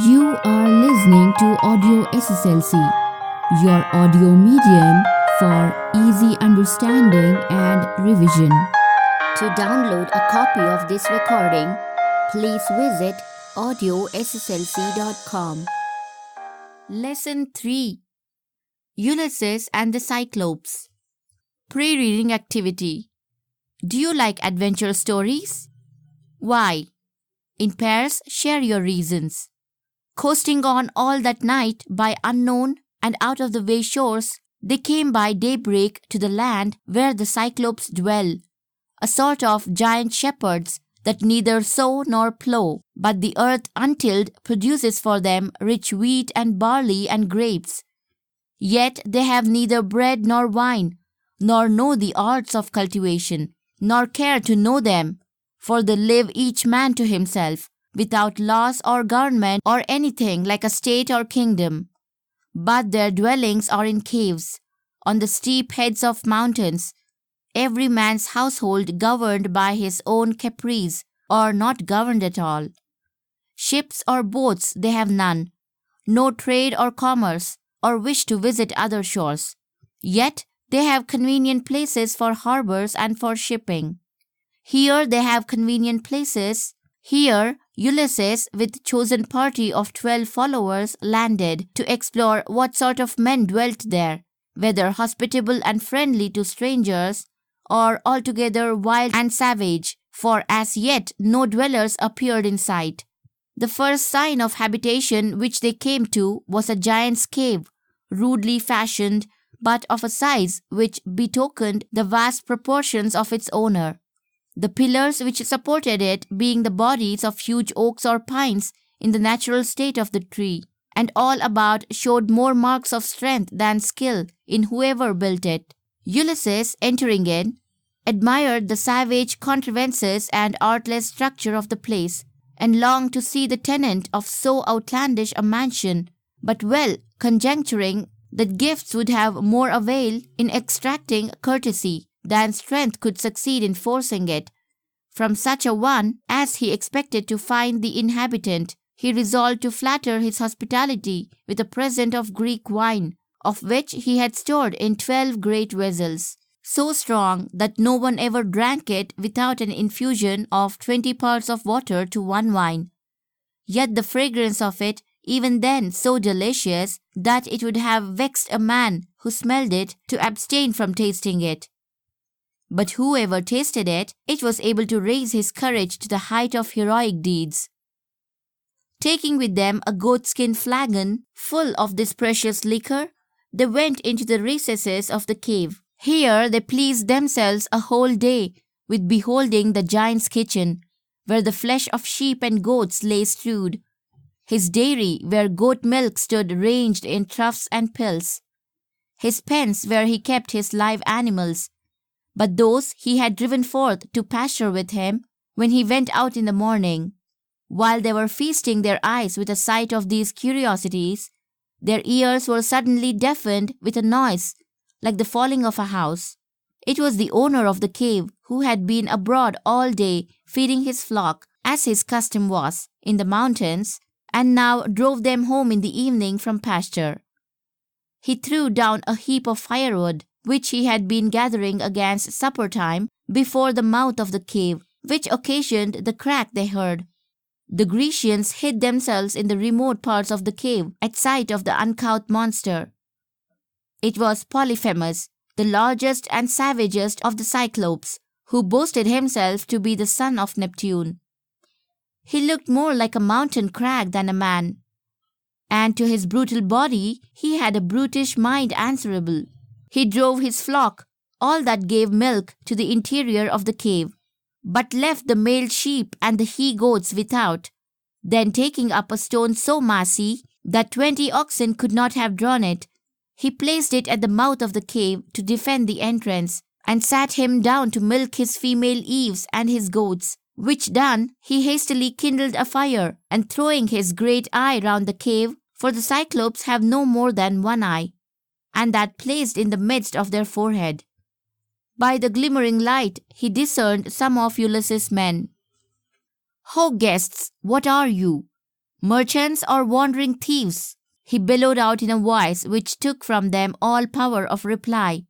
You are listening to Audio SSLC, your audio medium for easy understanding and revision. To download a copy of this recording, please visit audiosslc.com. Lesson 3: Ulysses and the Cyclops. Pre-reading activity. Do you like adventure stories? Why? In pairs, share your reasons. Coasting on all that night by unknown and out-of-the-way shores, they came by daybreak to the land where the Cyclops dwell, a sort of giant shepherds that neither sow nor plough, but the earth untilled produces for them rich wheat and barley and grapes. Yet they have neither bread nor wine, nor know the arts of cultivation, nor care to know them, for they live each man to himself, without laws or government or anything like a state or kingdom. But their dwellings are in caves, on the steep heads of mountains, every man's household governed by his own caprice, or not governed at all. Ships or boats they have none, no trade or commerce, or wish to visit other shores. Yet they have convenient places for harbors and for shipping. Here they have convenient places. Here Ulysses, with chosen party of 12 followers, landed to explore what sort of men dwelt there, whether hospitable and friendly to strangers, or altogether wild and savage, for as yet no dwellers appeared in sight. The first sign of habitation which they came to was a giant's cave, rudely fashioned, but of a size which betokened the vast proportions of its owner, the pillars which supported it being the bodies of huge oaks or pines in the natural state of the tree, and all about showed more marks of strength than skill in whoever built it. Ulysses, entering in, admired the savage contrivances and artless structure of the place, and longed to see the tenant of so outlandish a mansion, but well conjecturing that gifts would have more avail in extracting courtesy than strength could succeed in forcing it, from such a one as he expected to find the inhabitant, he resolved to flatter his hospitality with a present of Greek wine, of which he had stored in 12 great vessels, so strong that no one ever drank it without an infusion of 20 parts of water to one wine. Yet the fragrance of it, even then so delicious that it would have vexed a man who smelled it to abstain from tasting it. But whoever tasted it, it was able to raise his courage to the height of heroic deeds. Taking with them a goatskin flagon full of this precious liquor, they went into the recesses of the cave. Here they pleased themselves a whole day with beholding the giant's kitchen, where the flesh of sheep and goats lay strewed, his dairy where goat milk stood ranged in troughs and pills, his pens where he kept his live animals, but those he had driven forth to pasture with him when he went out in the morning. While they were feasting their eyes with a sight of these curiosities, their ears were suddenly deafened with a noise like the falling of a house. It was the owner of the cave who had been abroad all day feeding his flock, as his custom was, in the mountains, and now drove them home in the evening from pasture. He threw down a heap of firewood, which he had been gathering against supper time, before the mouth of the cave, which occasioned the crack they heard. The Grecians hid themselves in the remote parts of the cave at sight of the uncouth monster. It was Polyphemus, the largest and savagest of the Cyclops, who boasted himself to be the son of Neptune. He looked more like a mountain crag than a man, and to his brutal body he had a brutish mind answerable. He drove his flock, all that gave milk, to the interior of the cave, but left the male sheep and the he-goats without. Then taking up a stone so massy that 20 oxen could not have drawn it, he placed it at the mouth of the cave to defend the entrance, and sat him down to milk his female eves and his goats, which done, he hastily kindled a fire, and throwing his great eye round the cave, for the Cyclops have no more than one eye, and that placed in the midst of their forehead. By the glimmering light he discerned some of Ulysses' men. "Ho, guests, what are you? Merchants or wandering thieves? He bellowed out in a voice which took from them all power of reply.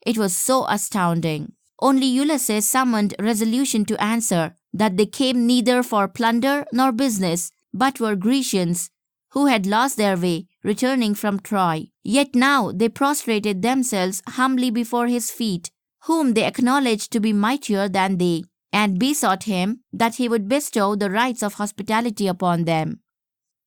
It was so astounding. Only Ulysses summoned resolution to answer that they came neither for plunder nor business, but were Grecians, who had lost their way, returning from Troy. Yet now they prostrated themselves humbly before his feet, whom they acknowledged to be mightier than they, and besought him that he would bestow the rights of hospitality upon them.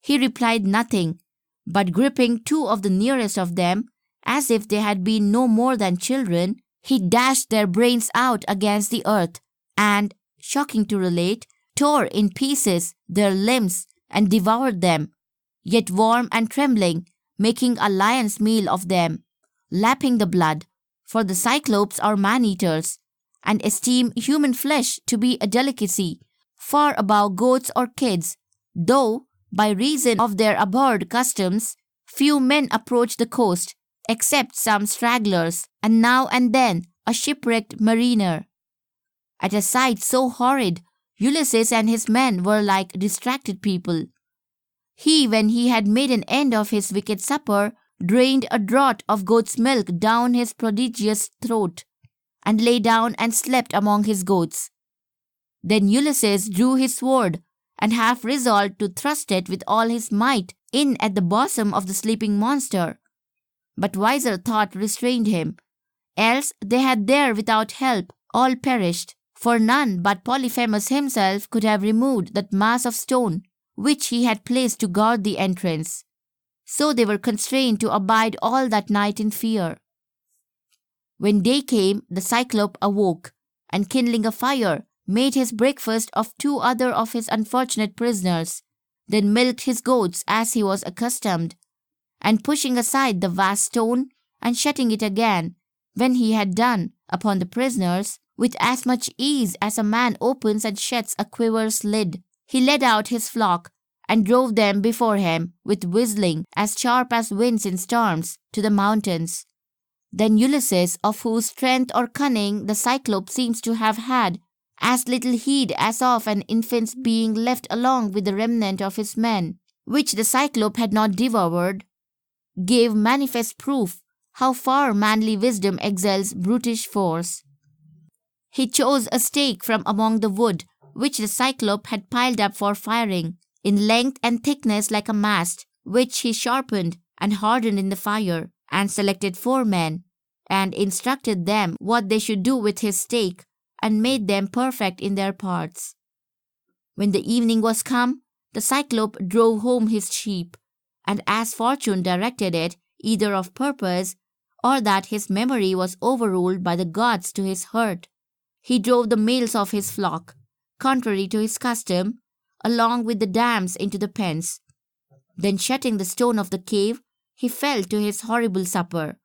He replied nothing, but gripping two of the nearest of them, as if they had been no more than children, he dashed their brains out against the earth, and, shocking to relate, tore in pieces their limbs and devoured them, yet warm and trembling, making a lion's meal of them, lapping the blood, for the Cyclops are man-eaters, and esteem human flesh to be a delicacy, far above goats or kids, though, by reason of their abhorred customs, few men approach the coast, except some stragglers, and now and then a shipwrecked mariner. At a sight so horrid, Ulysses and his men were like distracted people. He, when he had made an end of his wicked supper, drained a draught of goat's milk down his prodigious throat, and lay down and slept among his goats. Then Ulysses drew his sword, and half resolved to thrust it with all his might in at the bosom of the sleeping monster. But wiser thought restrained him, else they had there without help all perished, for none but Polyphemus himself could have removed that mass of stone which he had placed to guard the entrance. So they were constrained to abide all that night in fear. When day came, the Cyclops awoke, and kindling a fire, made his breakfast of two other of his unfortunate prisoners, then milked his goats as he was accustomed, and pushing aside the vast stone, and shutting it again, when he had done, upon the prisoners, with as much ease as a man opens and shuts a quiver's lid, he led out his flock, and drove them before him, with whistling as sharp as winds in storms, to the mountains. Then Ulysses, of whose strength or cunning the Cyclops seems to have had as little heed as of an infant's being left along with the remnant of his men, which the Cyclops had not devoured, gave manifest proof how far manly wisdom excels brutish force. He chose a stake from among the wood which the Cyclops had piled up for firing, in length and thickness like a mast, which he sharpened and hardened in the fire, and selected 4 men, and instructed them what they should do with his stake, and made them perfect in their parts. When the evening was come, the Cyclops drove home his sheep, and as fortune directed it, either of purpose, or that his memory was overruled by the gods to his hurt, he drove the males of his flock, contrary to his custom, along with the dams into the pens. Then shutting the stone of the cave, he fell to his horrible supper.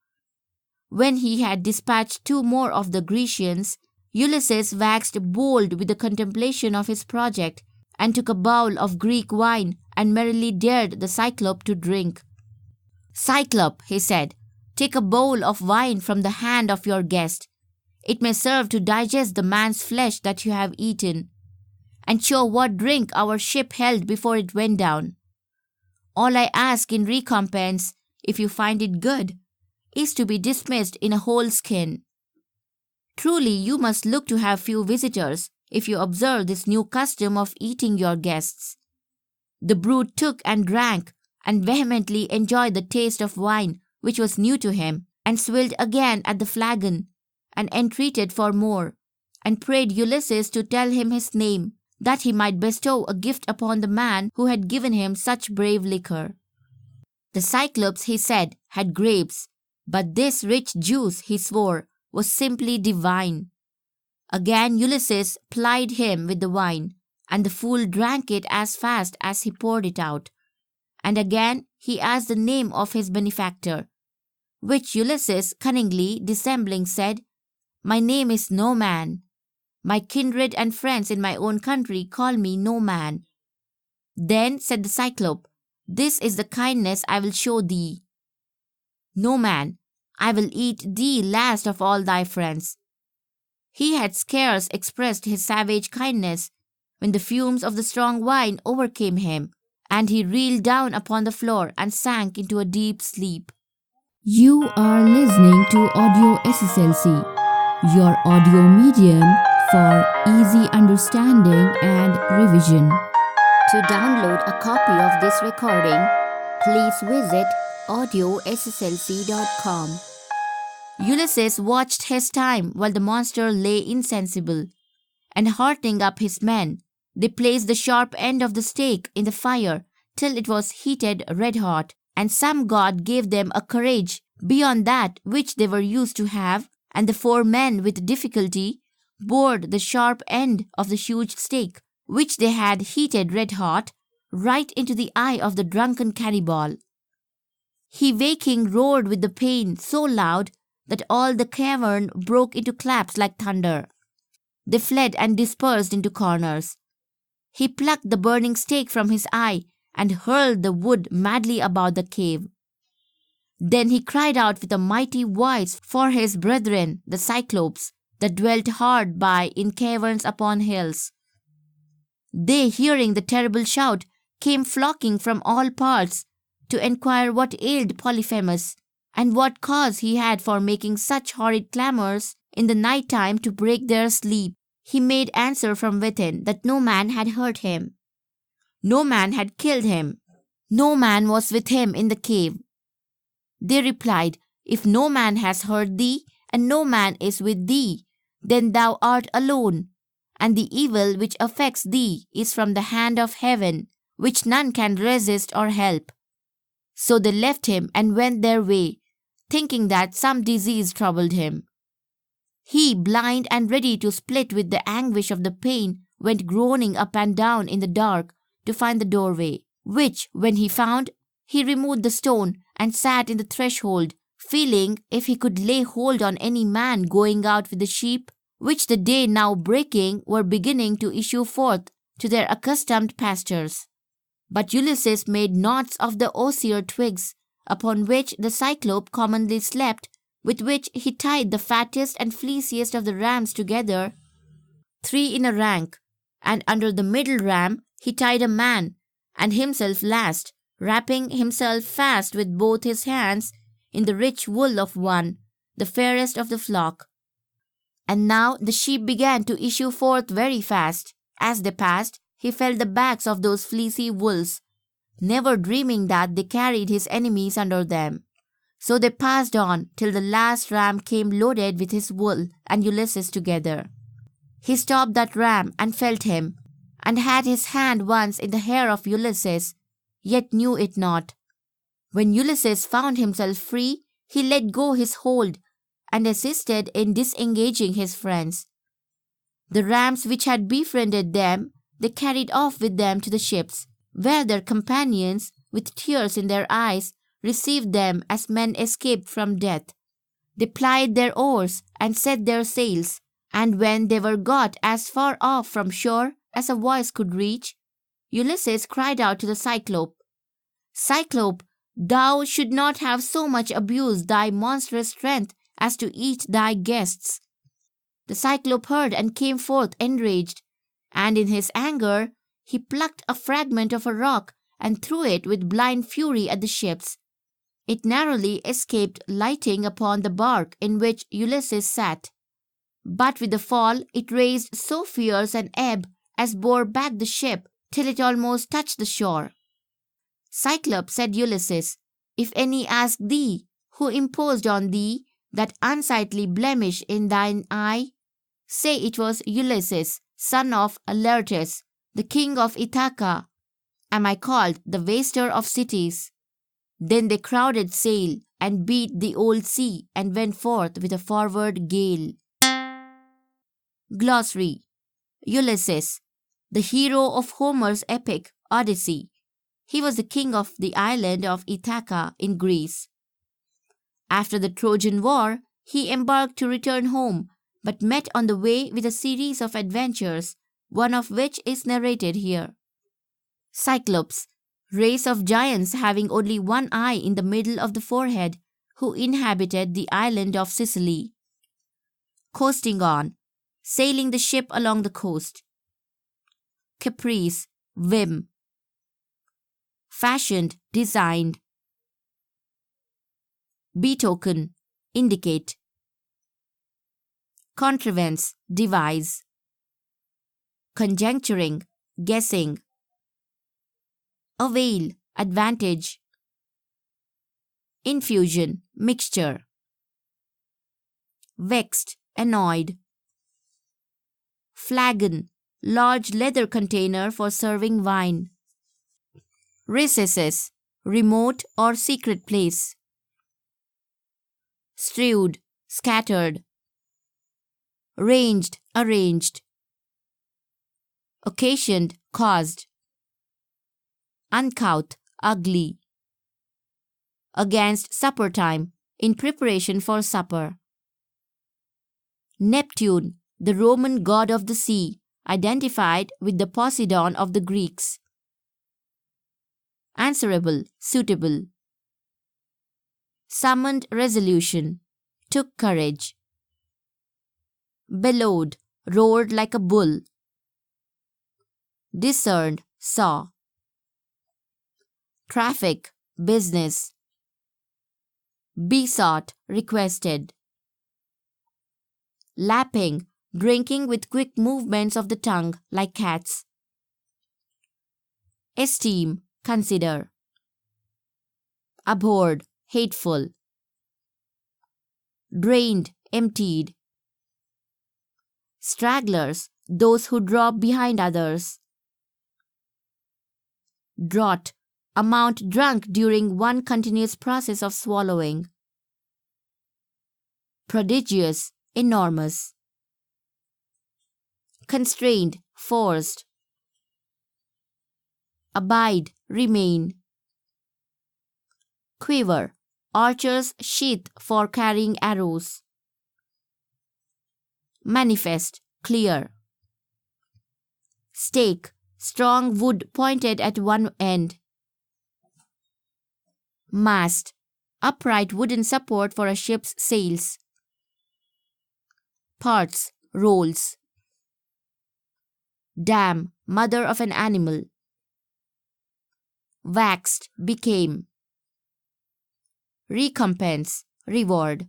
When he had dispatched 2 more of the Grecians, Ulysses waxed bold with the contemplation of his project, and took a bowl of Greek wine, and merrily dared the Cyclops to drink. "Cyclops," he said, "take a bowl of wine from the hand of your guest. It may serve to digest the man's flesh that you have eaten, and show what drink our ship held before it went down. All I ask in recompense, if you find it good, is to be dismissed in a whole skin. Truly you must look to have few visitors, if you observe this new custom of eating your guests." The brute took and drank, and vehemently enjoyed the taste of wine, which was new to him, and swilled again at the flagon, and entreated for more, and prayed Ulysses to tell him his name, that he might bestow a gift upon the man who had given him such brave liquor. The Cyclops, he said, had grapes, but this rich juice, he swore, was simply divine. Again Ulysses plied him with the wine, and the fool drank it as fast as he poured it out. And again he asked the name of his benefactor, which Ulysses cunningly dissembling said, "My name is No Man. My kindred and friends in my own country call me No Man." Then said the Cyclops, "This is the kindness I will show thee. No Man, I will eat thee last of all thy friends." He had scarce expressed his savage kindness when the fumes of the strong wine overcame him, and he reeled down upon the floor and sank into a deep sleep. You are listening to Audio SSLC, your audio medium for easy understanding and revision. To download a copy of this recording, please visit audioSSLC.com. Ulysses watched his time while the monster lay insensible, and heartening up his men, they placed the sharp end of the stake in the fire till it was heated red hot, and some god gave them a courage beyond that which they were used to have, and the 4 men with difficulty bored the sharp end of the huge stake, which they had heated red hot, right into the eye of the drunken cannibal. He waking roared with the pain so loud that all the cavern broke into claps like thunder. They fled and dispersed into corners. He plucked the burning stake from his eye and hurled the wood madly about the cave. Then he cried out with a mighty voice for his brethren, the Cyclops, that dwelt hard by in caverns upon hills. They, hearing the terrible shout, came flocking from all parts to enquire what ailed Polyphemus, and what cause he had for making such horrid clamours in the night time to break their sleep. He made answer from within that no man had hurt him. No man had killed him. No man was with him in the cave. They replied, If no man has hurt thee, and no man is with thee, then thou art alone, and the evil which affects thee is from the hand of heaven, which none can resist or help. So they left him and went their way, thinking that some disease troubled him. He, blind and ready to split with the anguish of the pain, went groaning up and down in the dark to find the doorway, which, when he found, he removed the stone and sat in the threshold, feeling if he could lay hold on any man going out with the sheep, which the day now breaking were beginning to issue forth to their accustomed pastures. But Ulysses made knots of the osier twigs, upon which the Cyclope commonly slept, with which he tied the fattest and fleeciest of the rams together, 3 in a rank, and under the middle ram he tied a man, and himself last, wrapping himself fast with both his hands in the rich wool of one, the fairest of the flock. And now the sheep began to issue forth very fast. As they passed, he felt the backs of those fleecy wools, never dreaming that they carried his enemies under them. So they passed on till the last ram came loaded with his wool and Ulysses together. He stopped that ram and felt him, and had his hand once in the hair of Ulysses, yet knew it not. When Ulysses found himself free, he let go his hold and assisted in disengaging his friends. The rams which had befriended them, they carried off with them to the ships, where their companions, with tears in their eyes, received them as men escaped from death. They plied their oars and set their sails, and when they were got as far off from shore as a voice could reach, Ulysses cried out to the Cyclope, Cyclope, thou should not have so much abused thy monstrous strength as to eat thy guests. The Cyclope heard and came forth enraged, and in his anger he plucked a fragment of a rock and threw it with blind fury at the ships. It narrowly escaped lighting upon the bark in which Ulysses sat, but with the fall it raised so fierce an ebb as bore back the ship till it almost touched the shore. Cyclops, said Ulysses, if any ask thee, who imposed on thee that unsightly blemish in thine eye, say it was Ulysses, son of Laertes, the king of Ithaca, am I called the waster of cities. Then they crowded sail and beat the old sea and went forth with a forward gale. Glossary. Ulysses, the hero of Homer's epic Odyssey. He was the king of the island of Ithaca in Greece. After the Trojan War, he embarked to return home, but met on the way with a series of adventures, one of which is narrated here. Cyclops, race of giants having only one eye in the middle of the forehead, who inhabited the island of Sicily. Coasting on, sailing the ship along the coast. Caprice, whim. fashioned, designed. Betoken, indicate. Contrivance, devise. Conjecturing, guessing. Avail, advantage. Infusion, mixture. Vexed, annoyed. Flagon, large leather container for serving wine. Recesses, remote or secret place. Strewed, scattered. Ranged, arranged. Occasioned, caused. Uncouth, ugly. Against supper time, in preparation for supper. Neptune, the Roman god of the sea, identified with the Poseidon of the Greeks. Answerable, suitable. Summoned resolution, took courage. Bellowed, roared like a bull. Discerned, saw. Traffic, business. Besought, requested. Lapping, drinking with quick movements of the tongue like cats. Esteem, consider. Abhorred, hateful. Drained, emptied. Stragglers, those who drop behind others. Draught, amount drunk during one continuous process of swallowing. Prodigious, enormous. Constrained, forced. Abide, remain. Quiver, archer's sheath for carrying arrows. Manifest, clear. Stake, strong wood pointed at one end. Mast, upright wooden support for a ship's sails. Parts, rolls. Dam, mother of an animal. Waxed, became. Recompense, reward.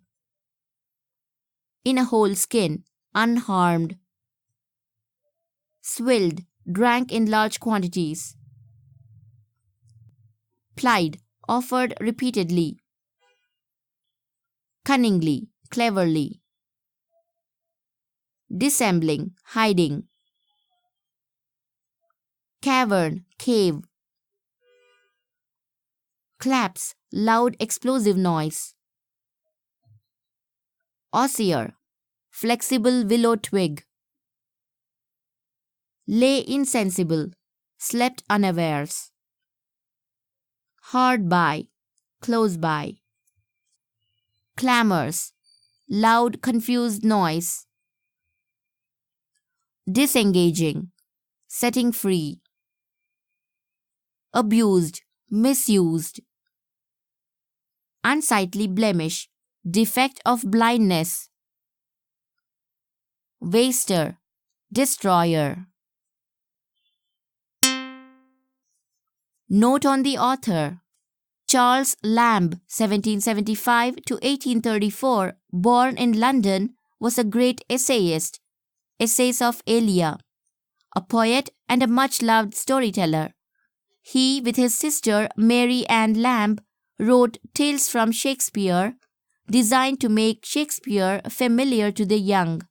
In a whole skin, unharmed. Swilled, drank in large quantities. Plied, offered repeatedly. Cunningly, cleverly. Dissembling, hiding. Cavern, cave. Claps, loud explosive noise. Osier, flexible willow twig. Lay insensible, slept unawares. Hard by, close by. Clamors, loud confused noise. Disengaging, setting free. Abused, misused. Unsightly blemish, defect of blindness. Waster, destroyer. Note on the author. Charles Lamb, 1775 to 1834, born in London, was a great essayist. Essays of Elia, a poet and a much-loved storyteller. He, with his sister Mary Ann Lamb, wrote Tales from Shakespeare, designed to make Shakespeare familiar to the young.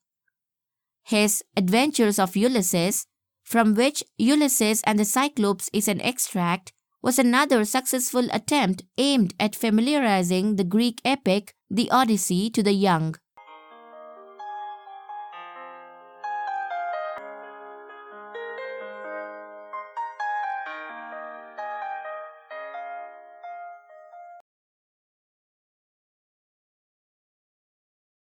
His Adventures of Ulysses, from which Ulysses and the Cyclops is an extract, was another successful attempt aimed at familiarizing the Greek epic, the Odyssey, to the young.